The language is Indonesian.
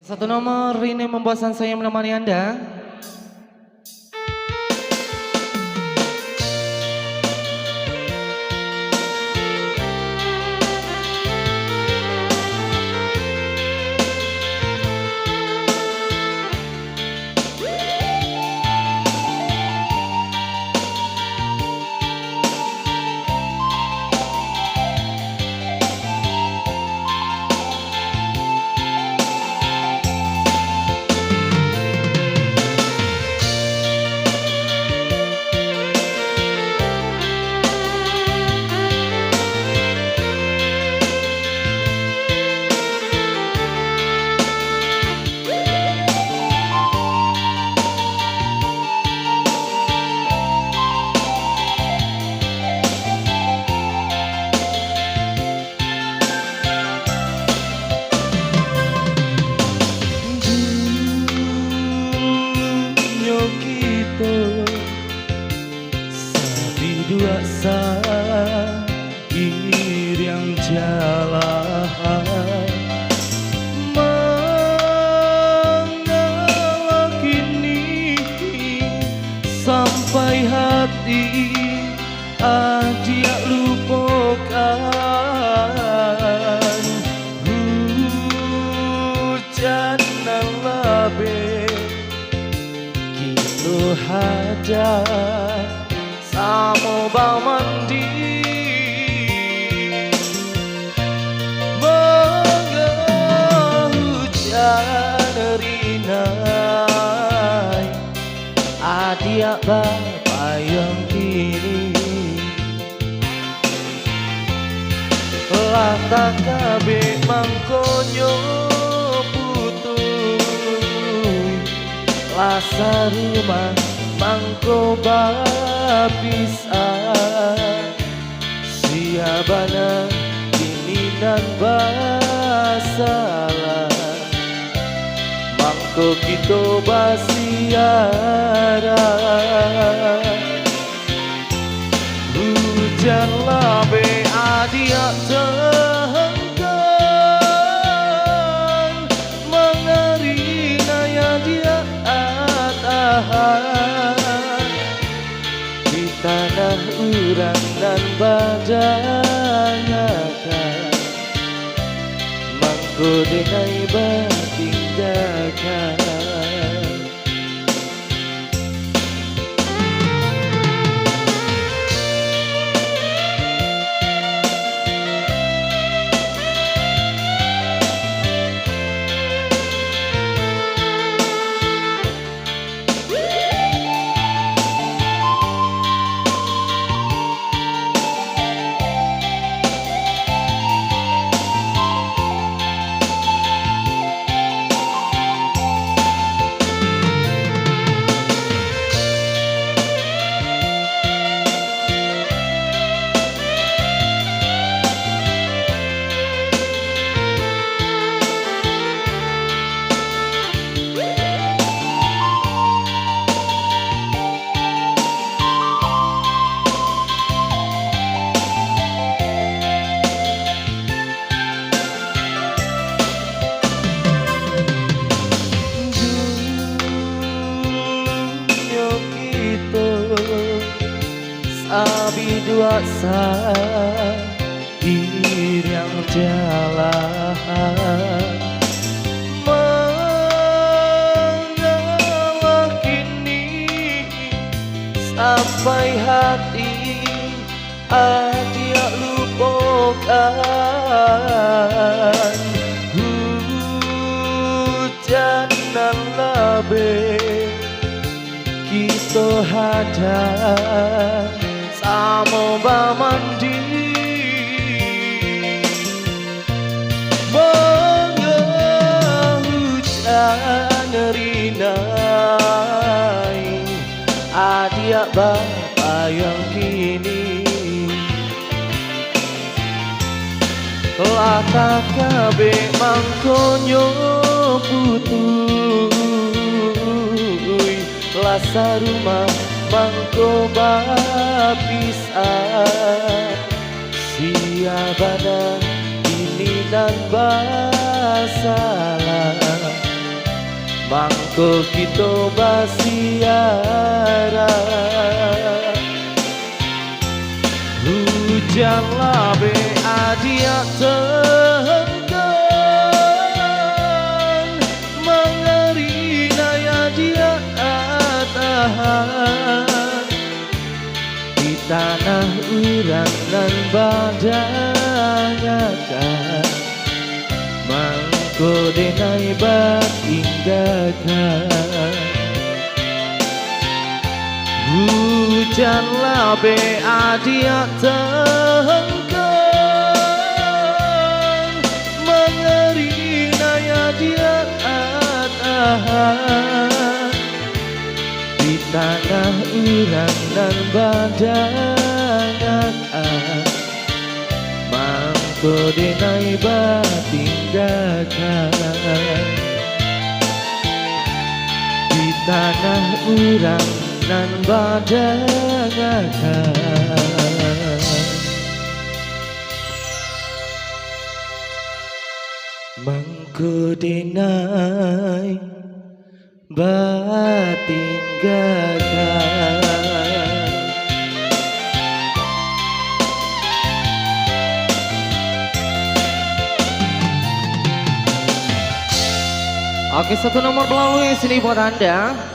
Satu nomor ini membosan saya menemani Anda. Dua sair yang jalan mengalah kini sampai hati dia lupakan hujan labe gitu haja samo mandi hujan rinai adia bapak yang kini lata kabe mangkonyo putus lasa rumah mangko bapisah siabana dininan basalah mangko kito basiara hujan labe adia tehengkan mengerina ya dia atahan tanah urang dan badanyakan mangko denai batinggalkan. Abi dua sair yang jalan mengalah kini sampai hati dia lupakan hujan dan labe kita hadap samo mandi hujan rinai adia bapak yang kini lata kabe mangkonyo putus lasa rumah mangko bapisah siabana dininan basalah mangko kita basiara. Hujan labe adia tengkan, mengeri naya dia tahan di tanah urang dan badanyakan, mangko denai batinggakan. Hujan labe adia tengkan, mengeri naya dia tahan di tanah urang dan badangan, mangko denai batinggakan di tanah urang nan badangan. Mangko denai batinggakan. Oke, satu nomor melalui sini buat Anda.